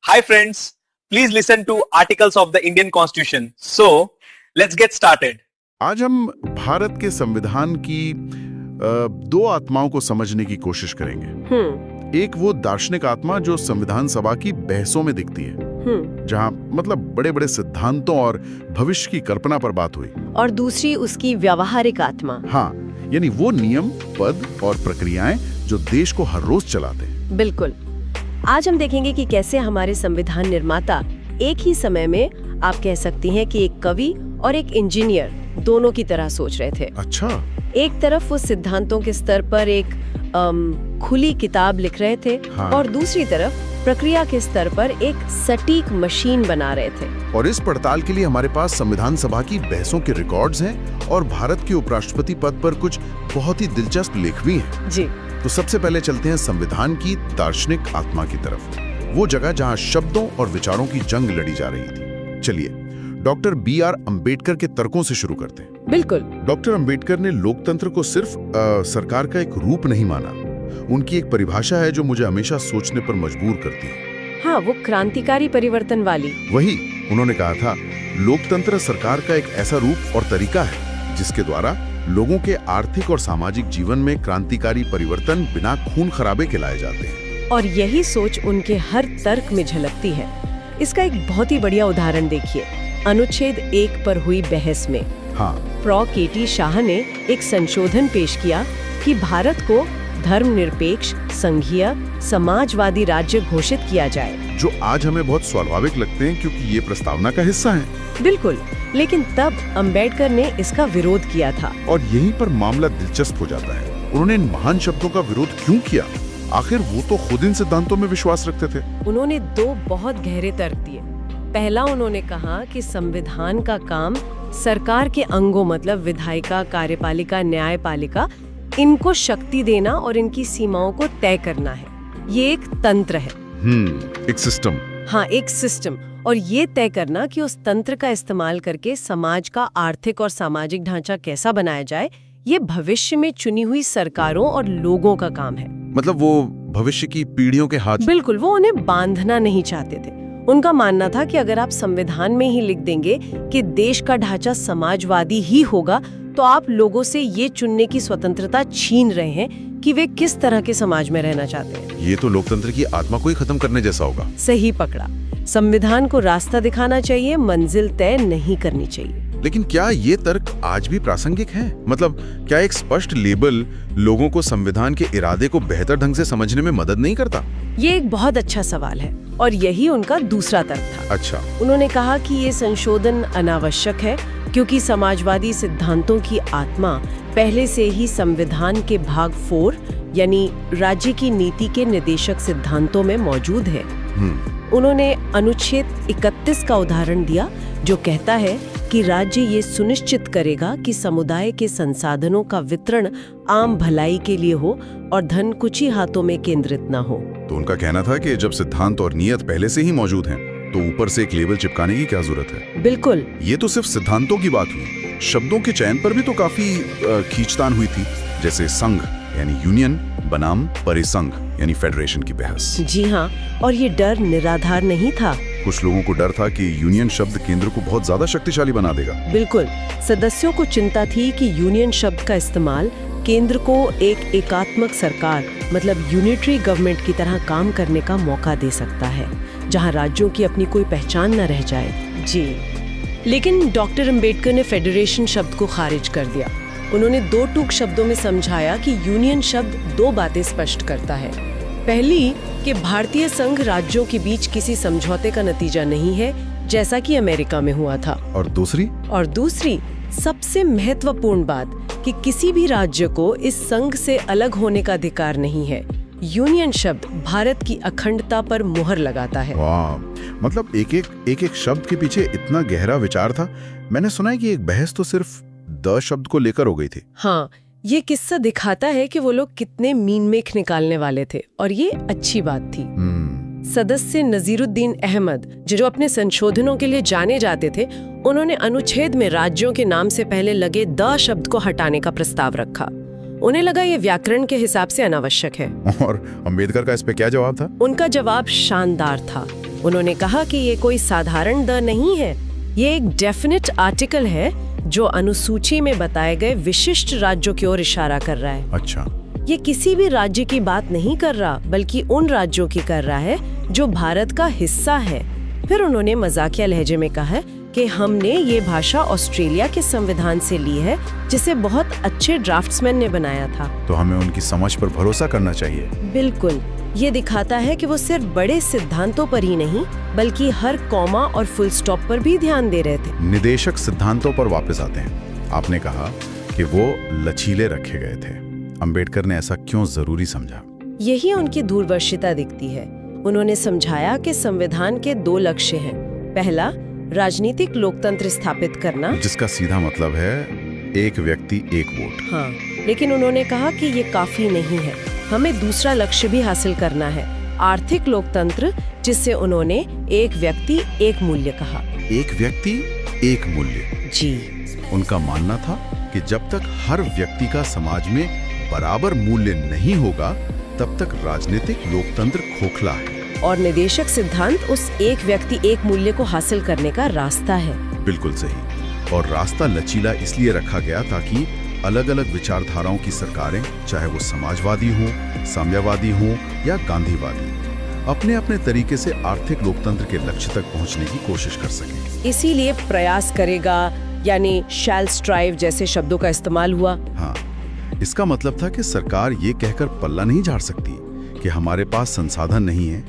Hi friends, please listen to articles of the Indian Constitution. So, let's get started. आज हम भारत के संविधान की दो आत्माओं को समझने की कोशिश करेंगे। एक वो दार्शनिक आत्मा जो संविधान सभा की बहसों में दिखती है, जहाँ मतलब बड़े बड़े सिद्धांतों और भविष्य की कल्पना पर बात हुई, और दूसरी उसकी व्यावहारिक आत्मा। हाँ, यानी वो नियम, पद और प्रक्रियाएं जो देश को हर रोज चलाते हैं। बिल्कुल। आज हम देखेंगे कि कैसे हमारे संविधान निर्माता एक ही समय में, आप कह सकती हैं कि एक कवि और एक इंजीनियर दोनों की तरह सोच रहे थे। अच्छा। एक तरफ वो सिद्धांतों के स्तर पर एक खुली किताब लिख रहे थे, हाँ। और दूसरी तरफ प्रक्रिया के स्तर पर एक सटीक मशीन बना रहे थे। और इस पड़ताल के लिए हमारे पास संविधान सभा की बहसों के रिकॉर्ड्स हैं और भारत के उपराष्ट्रपति पद पर कुछ बहुत ही दिलचस्प लेख भी हैं। जी। तो सबसे पहले चलते हैं संविधान की दार्शनिक आत्मा की तरफ, वो जगह जहां शब्दों और विचारों की जंग लड़ी जा रही थी। चलिए डॉक्टर B.R. अम्बेडकर के तर्कों से शुरू करते हैं। बिल्कुल। डॉक्टर अम्बेडकर ने लोकतंत्र को सिर्फ सरकार का एक रूप नहीं माना। उनकी एक परिभाषा है जो मुझे हमेशा सोचने पर मजबूर करती है। हाँ, वो क्रांतिकारी परिवर्तन वाली। वही, उन्होंने कहा था, लोकतंत्र सरकार का एक ऐसा रूप और तरीका है जिसके द्वारा लोगों के आर्थिक और सामाजिक जीवन में क्रांतिकारी परिवर्तन बिना खून खराबे के लाए जाते हैं। और यही सोच उनके हर तर्क में झलकती है। इसका एक बहुत ही बढ़िया उदाहरण देखिए, अनुच्छेद 1 पर हुई बहस में। हाँ। Pro K.T.. शाह ने एक संशोधन पेश किया कि भारत को धर्मनिरपेक्ष, संघीय, समाजवादी राज्य घोषित किया जाए, जो आज हमें बहुत स्वाभाविक लगते हैं क्योंकि ये प्रस्तावना का हिस्सा है। बिल्कुल, लेकिन तब अम्बेडकर ने इसका विरोध किया था। और यहीं पर मामला दिलचस्प हो जाता है। उन्होंने इन महान शब्दों का विरोध क्यों किया? आखिर वो तो खुद इन सिद्धांतों में विश्वास रखते थे। उन्होंने दो बहुत गहरे तर्क दिए। पहला, उन्होंने कहा कि संविधान का काम सरकार के अंगों, मतलब विधायिका, कार्यपालिका, न्यायपालिका, इनको शक्ति देना और इनकी सीमाओं को तय करना है। ये एक तंत्र है। एक सिस्टम। हाँ, एक सिस्टम। और ये तय करना कि उस तंत्र का इस्तेमाल करके समाज का आर्थिक और सामाजिक ढांचा कैसा बनाया जाए, ये भविष्य में चुनी हुई सरकारों और लोगों का काम है। मतलब वो भविष्य की पीढ़ियों के हाथ। बिल्कुल, वो उन्हें बांधना नहीं चाहते थे। उनका मानना था कि अगर आप संविधान में ही लिख देंगे कि देश का ढांचा समाजवादी ही होगा, तो आप लोगों से ये चुनने की स्वतंत्रता छीन रहे हैं कि वे किस तरह के समाज में रहना चाहते हैं। ये तो लोकतंत्र की आत्मा को ही खत्म करने जैसा होगा। सही पकड़ा। संविधान को रास्ता दिखाना चाहिए, मंजिल तय नहीं करनी चाहिए। लेकिन क्या ये तर्क आज भी प्रासंगिक है? मतलब क्या एक स्पष्ट लेबल लोगों को संविधान के इरादे को बेहतर ढंग से समझने में मदद नहीं करता? ये एक बहुत अच्छा सवाल है, और यही उनका दूसरा तर्क था। अच्छा। उन्होंने कहा कि ये संशोधन अनावश्यक है क्योंकि समाजवादी सिद्धांतों की आत्मा पहले से ही संविधान के भाग 4 यानी राज्य की नीति के निर्देशक सिद्धांतों में मौजूद है। उन्होंने अनुच्छेद 31 का उदाहरण दिया, जो कहता है कि राज्य ये सुनिश्चित करेगा कि समुदाय के संसाधनों का वितरण आम भलाई के लिए हो और धन कुछ ही हाथों में केंद्रित न हो। तो उनका कहना था कि जब सिद्धांत और नियत पहले से ही मौजूद हैं, तो ऊपर से एक लेबल चिपकाने की क्या जरूरत है? बिल्कुल। ये तो सिर्फ सिद्धांतों की बात हुई। शब्दों के चयन पर भी तो काफी खींचतान हुई थी, जैसे संघ यानी यूनियन बनाम परिसंघ यानी फेडरेशन की बहस। जी हाँ, और ये डर निराधार नहीं था। कुछ लोगों को डर था कि यूनियन शब्द केंद्र को बहुत ज्यादा शक्तिशाली बना देगा। बिल्कुल, सदस्यों को चिंता थी कि यूनियन शब्द का इस्तेमाल केंद्र को एक एकात्मक सरकार, मतलब यूनिटरी गवर्नमेंट की तरह काम करने का मौका दे सकता है, जहां राज्यों की अपनी कोई पहचान न रह जाए। जी। लेकिन डॉक्टर अम्बेडकर ने फेडरेशन शब्द को खारिज कर दिया। उन्होंने दो टूक शब्दों में समझाया कि यूनियन शब्द दो बातें स्पष्ट करता है। पहली, कि भारतीय संघ राज्यों के बीच किसी समझौते का नतीजा नहीं है, जैसा कि अमेरिका में हुआ था। और दूसरी, सबसे महत्वपूर्ण बात, कि किसी भी राज्य को इस संघ से अलग होने का अधिकार नहीं है। यूनियन शब्द भारत की अखंडता पर मुहर लगाता है। वाह, मतलब एक शब्द के पीछे इतना गहरा विचार था। मैंने सुना है कि एक बहस तो सिर्फ द शब्द को लेकर हो गई थी। हाँ, ये किस्सा दिखाता है कि वो लोग कितने मीन-मेख निकालने वाले थे, और ये अच्छी बात थी। सदस्य नजीरुद्दीन अहमद, जो अपने संशोधनों के लिए जाने जाते थे, उन्होंने अनुच्छेद में राज्यों के नाम से पहले लगे द शब्द को हटाने का प्रस्ताव रखा। उन्हें लगा ये व्याकरण के हिसाब से अनावश्यक है। और अम्बेडकर का इस पे क्या जवाब था? उनका जवाब शानदार था। उन्होंने कहा कि ये कोई साधारण द नहीं है, ये एक डेफिनेट आर्टिकल है जो अनुसूची में बताए गए विशिष्ट राज्यों की ओर इशारा कर रहा है। अच्छा, ये किसी भी राज्य की बात नहीं कर रहा, बल्कि उन राज्यों की कर रहा है जो भारत का हिस्सा है। फिर उन्होंने मजाकिया लहजे में कहा है कि हमने ये भाषा ऑस्ट्रेलिया के संविधान से ली है, जिसे बहुत अच्छे ड्राफ्ट्समैन ने बनाया था। तो हमें उनकी समझ पर भरोसा करना चाहिए। बिल्कुल, ये दिखाता है कि वो सिर्फ बड़े सिद्धांतों पर ही नहीं, बल्कि हर कॉमा और फुल स्टॉप पर भी ध्यान दे रहे थे। निदेशक सिद्धांतों पर वापस आते हैं। आपने कहा कि वो लचीले रखे गए थे। अंबेडकर ने ऐसा क्यों जरूरी समझा? यही उनकी दूरदर्शिता दिखती है। उन्होंने समझाया कि संविधान के 2 लक्ष्य हैं। पहला, राजनीतिक लोकतंत्र स्थापित करना, जिसका सीधा मतलब है एक व्यक्ति एक वोट। हाँ, लेकिन उन्होंने कहा कि ये काफी नहीं है, हमें दूसरा लक्ष्य भी हासिल करना है, आर्थिक लोकतंत्र, जिससे उन्होंने एक व्यक्ति एक मूल्य कहा। एक व्यक्ति एक मूल्य। जी, उनका मानना था कि जब तक हर व्यक्ति का समाज में बराबर मूल्य नहीं होगा, तब तक राजनीतिक लोकतंत्र खोखला है। और निदेशक सिद्धांत उस एक व्यक्ति एक मूल्य को हासिल करने का रास्ता है। बिल्कुल सही। और रास्ता लचीला इसलिए रखा गया ताकि अलग अलग विचारधाराओं की सरकारें, चाहे वो समाजवादी हों, साम्यवादी हों या गांधीवादी, अपने अपने तरीके से आर्थिक लोकतंत्र के लक्ष्य तक पहुंचने की कोशिश कर सकें। इसीलिए प्रयास करेगा यानी शैल स्ट्राइव जैसे शब्दों का इस्तेमाल हुआ। हाँ, इसका मतलब था कि सरकार ये कहकर पल्ला नहीं झाड़ सकती कि हमारे पास संसाधन नहीं है।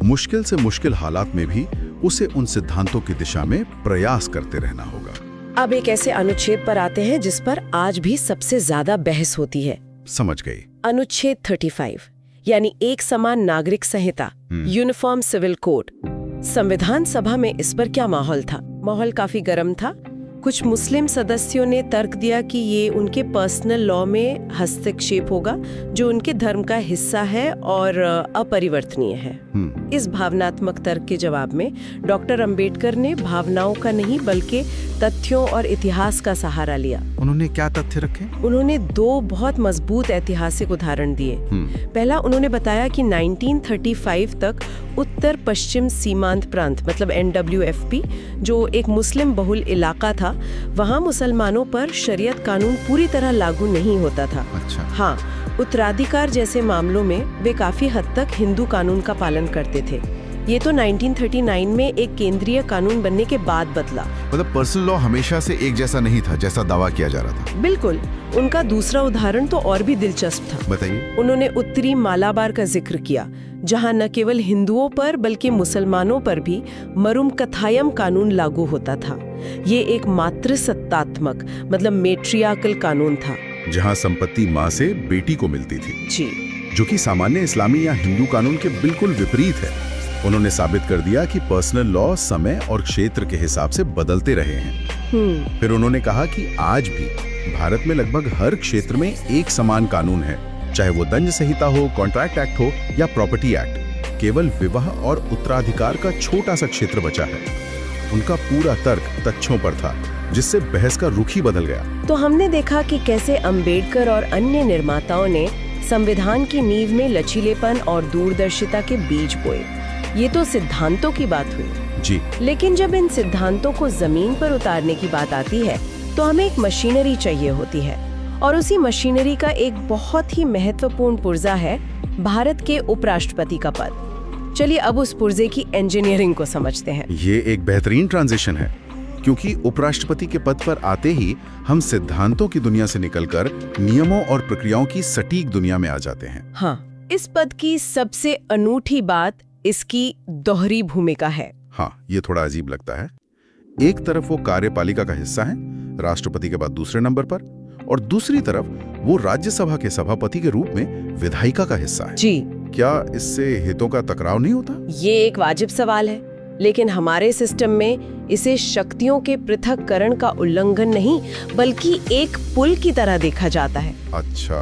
मुश्किल से मुश्किल हालात में भी उसे उन सिद्धांतों की दिशा में प्रयास करते रहना होगा। अब एक ऐसे अनुच्छेद पर आते हैं जिस पर आज भी सबसे ज्यादा बहस होती है। समझ गई। अनुच्छेद 35 यानी एक समान नागरिक संहिता, यूनिफॉर्म सिविल कोड। संविधान सभा में इस पर क्या माहौल था? माहौल काफी गर्म था। कुछ मुस्लिम सदस्यों ने तर्क दिया कि ये उनके पर्सनल लॉ में हस्तक्षेप होगा, जो उनके धर्म का हिस्सा है और अपरिवर्तनीय है। इस भावनात्मक तर्क के जवाब में डॉक्टर अंबेडकर ने भावनाओं का नहीं बल्कि तथ्यों और इतिहास का सहारा लिया। उन्होंने क्या तथ्य रखे? उन्होंने 2 बहुत मजबूत ऐतिहासिक उदाहरण दिए। पहला, उन्होंने बताया कि 1935 तक उत्तर पश्चिम सीमांत प्रांत मतलब NWFP, जो एक मुस्लिम बहुल इलाका था, वहाँ मुसलमानों पर शरीयत कानून पूरी तरह लागू नहीं होता था। अच्छा। हाँ, उत्तराधिकार जैसे मामलों में वे काफी हद तक हिंदू कानून का पालन करते थे। ये तो 1939 में एक केंद्रीय कानून बनने के बाद बदला। मतलब पर्सनल लॉ हमेशा से एक जैसा नहीं था जैसा दावा किया जा रहा था। बिल्कुल। उनका दूसरा उदाहरण तो और भी दिलचस्प था। बताइए। उन्होंने उत्तरी मालाबार का जिक्र किया, जहां न केवल हिंदुओं पर बल्कि मुसलमानों पर भी मरुम कथायम कानून लागू होता था। ये एक मातृसत्तात्मक मतलब मेट्रियार्कल कानून था, जहां संपत्ति माँ से बेटी को मिलती थी। जी, जो कि सामान्य इस्लामी या हिंदू कानून के बिल्कुल विपरीत है। उन्होंने साबित कर दिया कि पर्सनल लॉ समय और क्षेत्र के हिसाब से बदलते रहे हैं। फिर उन्होंने कहा कि आज भी भारत में लगभग हर क्षेत्र में एक समान कानून है, चाहे वो दंड संहिता हो, कॉन्ट्रैक्ट एक्ट हो या प्रॉपर्टी एक्ट। केवल विवाह और उत्तराधिकार का छोटा सा क्षेत्र बचा है। उनका पूरा तर्क तथ्यों पर था, जिससे बहस का रुख ही बदल गया। तो हमने देखा कि कैसे अंबेडकर और अन्य निर्माताओं ने संविधान की नींव में लचीलेपन और दूरदर्शिता के बीज बोए। ये तो सिद्धांतों की बात हुई जी। लेकिन जब इन सिद्धांतों को जमीन पर उतारने की बात आती है तो हमें एक मशीनरी चाहिए होती है, और उसी मशीनरी का एक बहुत ही महत्वपूर्ण पुर्जा है भारत के उपराष्ट्रपति का पद। चलिए अब उस पुर्जे की इंजीनियरिंग को समझते हैं। ये एक बेहतरीन ट्रांजिशन है, क्योंकि उपराष्ट्रपति के पद पर आते ही हम सिद्धांतों की दुनिया से निकलकर नियमों और प्रक्रियाओं की सटीक दुनिया में आ जाते हैं। हाँ, इस पद की सबसे अनूठी बात इसकी दोहरी भूमिका है। हाँ, ये थोड़ा अजीब लगता है। एक तरफ वो कार्यपालिका का हिस्सा है, राष्ट्रपति के बाद दूसरे नंबर पर, और दूसरी तरफ वो राज्यसभा के सभापति के रूप में विधायिका का हिस्सा है। जी। क्या इससे हितों का टकराव नहीं होता? ये एक वाजिब सवाल है, लेकिन हमारे सिस्टम में इसे शक्तियों के पृथक्करण का उल्लंघन नहीं बल्कि एक पुल की तरह देखा जाता है। अच्छा,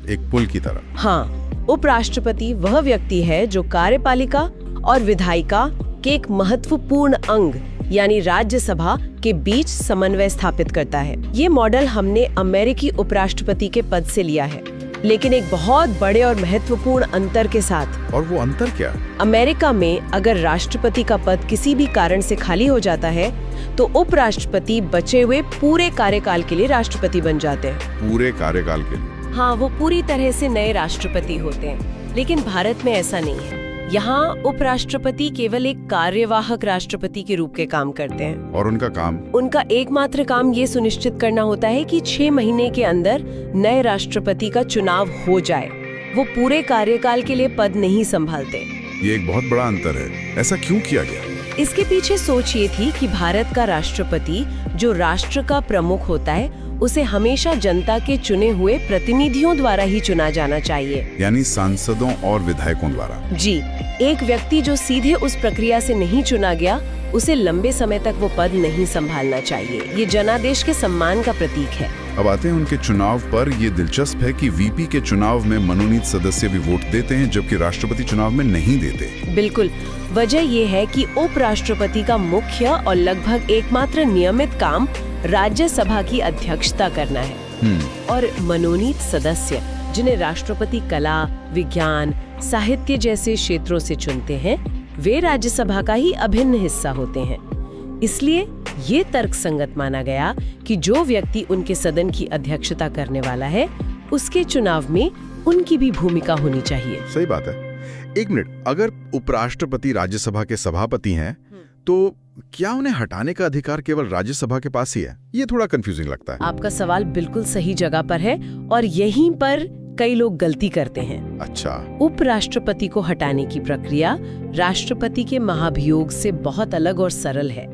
एक पुल की तरह। हाँ, उपराष्ट्रपति वह व्यक्ति है जो कार्यपालिका और विधायिका के एक महत्वपूर्ण अंग यानी राज्यसभा के बीच समन्वय स्थापित करता है। ये मॉडल हमने अमेरिकी उपराष्ट्रपति के पद से लिया है। लेकिन एक बहुत बड़े और महत्वपूर्ण अंतर के साथ। और वो अंतर क्या? अमेरिका में अगर राष्ट्रपति का पद किसी भी कारण से खाली हो जाता है तो उपराष्ट्रपति बचे हुए पूरे कार्यकाल के लिए राष्ट्रपति बन जाते हैं। पूरे कार्यकाल के लिए? हाँ, वो पूरी तरह से नए राष्ट्रपति होते हैं। लेकिन भारत में ऐसा नहीं है। यहाँ उपराष्ट्रपति केवल एक कार्यवाहक राष्ट्रपति के रूप के काम करते हैं। और उनका काम? उनका एकमात्र काम ये सुनिश्चित करना होता है कि 6 महीने के अंदर नए राष्ट्रपति का चुनाव हो जाए। वो पूरे कार्यकाल के लिए पद नहीं संभालते। ये एक बहुत बड़ा अंतर है। ऐसा क्यों किया गया? इसके पीछे सोच ये थी कि भारत का राष्ट्रपति जो राष्ट्र का प्रमुख होता है उसे हमेशा जनता के चुने हुए प्रतिनिधियों द्वारा ही चुना जाना चाहिए। यानी सांसदों और विधायकों द्वारा? जी, एक व्यक्ति जो सीधे उस प्रक्रिया से नहीं चुना गया उसे लंबे समय तक वो पद नहीं संभालना चाहिए। ये जनादेश के सम्मान का प्रतीक है। अब आते हैं उनके चुनाव पर। ये दिलचस्प है कि वीपी के चुनाव में मनोनीत सदस्य भी वोट देते हैं जबकि राष्ट्रपति चुनाव में नहीं देते। बिल्कुल, वजह ये है कि उपराष्ट्रपति का मुख्य और लगभग एकमात्र नियमित काम राज्यसभा की अध्यक्षता करना है। और मनोनीत सदस्य जिन्हें राष्ट्रपति कला, विज्ञान, साहित्य जैसे क्षेत्रों से चुनते हैं वे राज्यसभा का ही अभिन्न हिस्सा होते हैं। इसलिए ये तर्कसंगत माना गया कि जो व्यक्ति उनके सदन की अध्यक्षता करने वाला है उसके चुनाव में उनकी भी भूमिका होनी चाहिए। सही बात है। एक मिनट, अगर उपराष्ट्रपति राज्यसभा के सभापति हैं तो क्या उन्हें हटाने का अधिकार केवल राज्यसभा के पास ही है? ये थोड़ा कंफ्यूजिंग लगता है। आपका सवाल बिल्कुल सही जगह पर है और यहीं पर कई लोग गलती करते हैं। अच्छा। उपराष्ट्रपति को हटाने की प्रक्रिया राष्ट्रपति के महाभियोग से बहुत अलग और सरल है।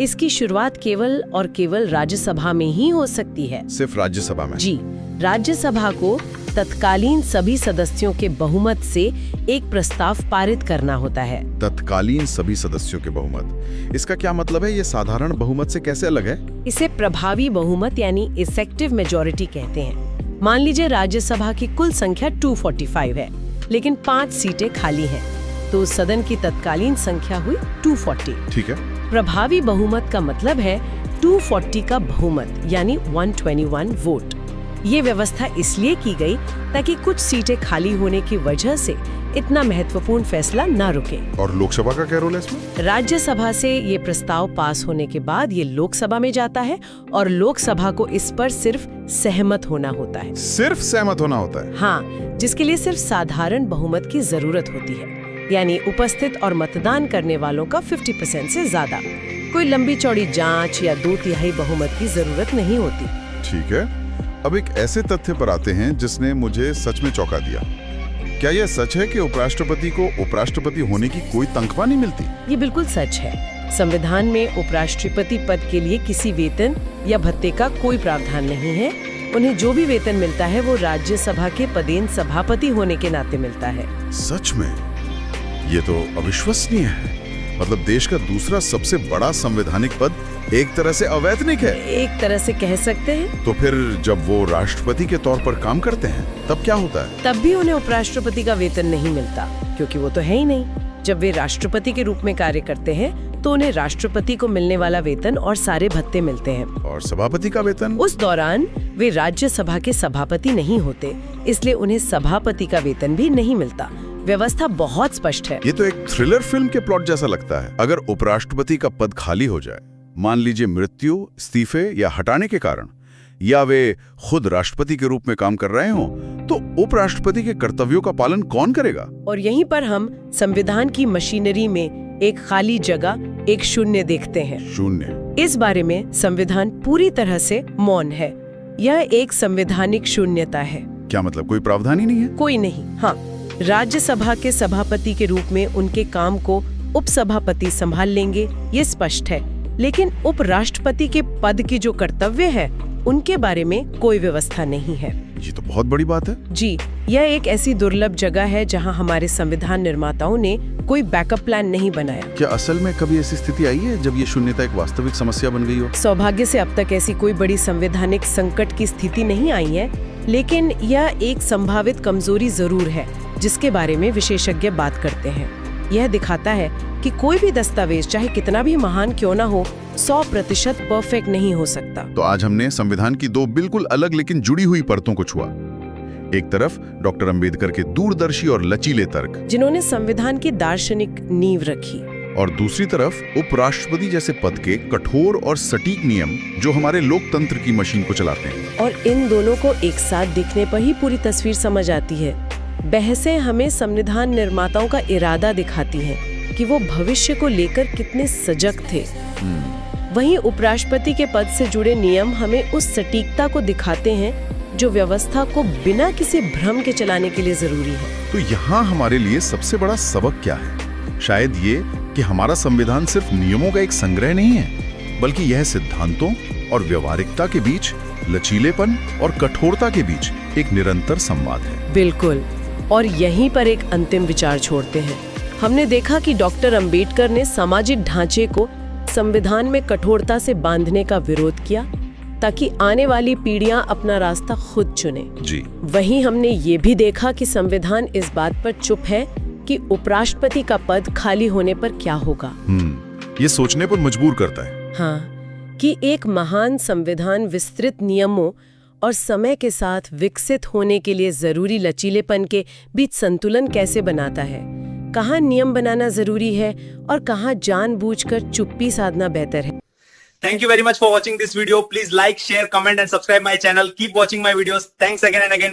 इसकी शुरुआत केवल और केवल राज्यसभा में ही हो सकती है। सिर्फ राज्यसभा में? जी, राज्यसभा को तत्कालीन सभी सदस्यों के बहुमत से एक प्रस्ताव पारित करना होता है। तत्कालीन सभी सदस्यों के बहुमत? इसका क्या मतलब है? ये साधारण बहुमत से कैसे अलग है? इसे प्रभावी बहुमत यानी इफेक्टिव मेजॉरिटी कहते हैं। मान लीजिए राज्यसभा की कुल संख्या 245 है लेकिन 5 सीटें खाली हैं, तो सदन की तत्कालीन संख्या हुई 240। ठीक है। प्रभावी बहुमत का मतलब है 240 का बहुमत यानी 121 वोट। ये व्यवस्था इसलिए की गई ताकि कुछ सीटें खाली होने की वजह से इतना महत्वपूर्ण फैसला ना रुके। और लोकसभा का क्या रोल है इसमें? राज्यसभा से ये प्रस्ताव पास होने के बाद ये लोकसभा में जाता है और लोकसभा को इस पर सिर्फ सहमत होना होता है। सिर्फ सहमत होना होता है? हाँ, जिसके लिए सिर्फ साधारण बहुमत की जरूरत होती है, यानी उपस्थित और मतदान करने वालों का 50% से ज्यादा। कोई लंबी चौड़ी जांच या 2/3 बहुमत की जरूरत नहीं होती। ठीक है। अब एक ऐसे तथ्य पर आते हैं जिसने मुझे सच में चौंका दिया। क्या यह सच है कि उपराष्ट्रपति को उपराष्ट्रपति होने की कोई तनख्वाह नहीं मिलती? ये बिल्कुल सच है। संविधान में उपराष्ट्रपति पद के लिए किसी वेतन या भत्ते का कोई प्रावधान नहीं है। उन्हें जो भी वेतन मिलता है वो राज्यसभा के पदेन सभापति होने के नाते मिलता है। सच में? ये तो अविश्वसनीय है। मतलब देश का दूसरा सबसे बड़ा संवैधानिक पद एक तरह से अवैतनिक है। एक तरह से कह सकते हैं। तो फिर जब वो राष्ट्रपति के तौर पर काम करते हैं तब क्या होता है? तब भी उन्हें उपराष्ट्रपति का वेतन नहीं मिलता क्योंकि वो तो है ही नहीं। जब वे राष्ट्रपति के रूप में कार्य करते हैं तो उन्हें राष्ट्रपति को मिलने वाला वेतन और सारे भत्ते मिलते हैं। और सभापति का वेतन? उस दौरान वे राज्यसभा के सभापति नहीं होते, इसलिए उन्हें सभापति का वेतन भी नहीं मिलता। व्यवस्था बहुत स्पष्ट है। ये तो एक थ्रिलर फिल्म के प्लॉट जैसा लगता है। अगर उपराष्ट्रपति का पद खाली हो जाए, मान लीजिए मृत्यु, इस्तीफे या हटाने के कारण, या वे खुद राष्ट्रपति के रूप में काम कर रहे हों, तो उपराष्ट्रपति के कर्तव्यों का पालन कौन करेगा? और यहीं पर हम संविधान की मशीनरी में एक खाली जगह, एक शून्य देखते हैं। शून्य? इस बारे में संविधान पूरी तरह से मौन है। यह एक संवैधानिक शून्यता है। क्या मतलब कोई प्रावधान ही नहीं है? कोई नहीं। हाँ, राज्यसभा के सभापति के रूप में उनके काम को उपसभापति संभाल लेंगे, ये स्पष्ट है। लेकिन उपराष्ट्रपति के पद की जो कर्तव्य है उनके बारे में कोई व्यवस्था नहीं है। ये तो बहुत बड़ी बात है। जी, यह एक ऐसी दुर्लभ जगह है जहां हमारे संविधान निर्माताओं ने कोई बैकअप प्लान नहीं बनाया। क्या असल में कभी ऐसी स्थिति आई है जब ये शून्यता एक वास्तविक समस्या बन गई हो? सौभाग्य से अब तक ऐसी कोई बड़ी संवैधानिक संकट की स्थिति नहीं आई है, लेकिन यह एक संभावित कमजोरी जरूर है जिसके बारे में विशेषज्ञ बात करते हैं। यह दिखाता है कि कोई भी दस्तावेज चाहे कितना भी महान क्यों ना हो, 100% परफेक्ट नहीं हो सकता। तो आज हमने संविधान की दो बिल्कुल अलग लेकिन जुड़ी हुई परतों को छुआ। एक तरफ डॉक्टर अंबेडकर के दूरदर्शी और लचीले तर्क, जिन्होंने संविधान की दार्शनिक नींव रखी, और दूसरी तरफ उपराष्ट्रपति जैसे पद के कठोर और सटीक नियम जो हमारे लोकतंत्र की मशीन को चलाते हैं। और इन दोनों को एक साथ दिखने पर ही पूरी तस्वीर समझ आती है। बहसें हमें संविधान निर्माताओं का इरादा दिखाती हैं कि वो भविष्य को लेकर कितने सजग थे। वहीं उपराष्ट्रपति के पद से जुड़े नियम हमें उस सटीकता को दिखाते हैं जो व्यवस्था को बिना किसी भ्रम के चलाने के लिए जरूरी है। तो यहाँ हमारे लिए सबसे बड़ा सबक क्या है? शायद ये कि हमारा संविधान सिर्फ नियमों का एक संग्रह नहीं है, बल्कि यह सिद्धांतों और व्यवहारिकता के बीच, लचीलेपन और कठोरता के बीच एक निरंतर संवाद है। बिल्कुल। और यहीं पर एक अंतिम विचार छोड़ते हैं। हमने देखा कि डॉक्टर अंबेडकर ने सामाजिक ढांचे को संविधान में कठोरता से बांधने का विरोध किया ताकि आने वाली पीढ़ियां अपना रास्ता खुद चुने। जी। वहीं हमने ये भी देखा कि संविधान इस बात पर चुप है कि उपराष्ट्रपति का पद खाली होने पर क्या होगा। ये सोचने पर मजबूर करता है। हाँ, कि एक महान संविधान विस्तृत नियमों और समय के साथ विकसित होने के लिए जरूरी लचीलेपन के बीच संतुलन कैसे बनाता है। कहाँ नियम बनाना जरूरी है और कहाँ जानबूझकर चुप्पी साधना बेहतर है। Thank you very much for watching this video. Please like, share, comment and subscribe my channel. Keep watching my videos. Thanks again and again.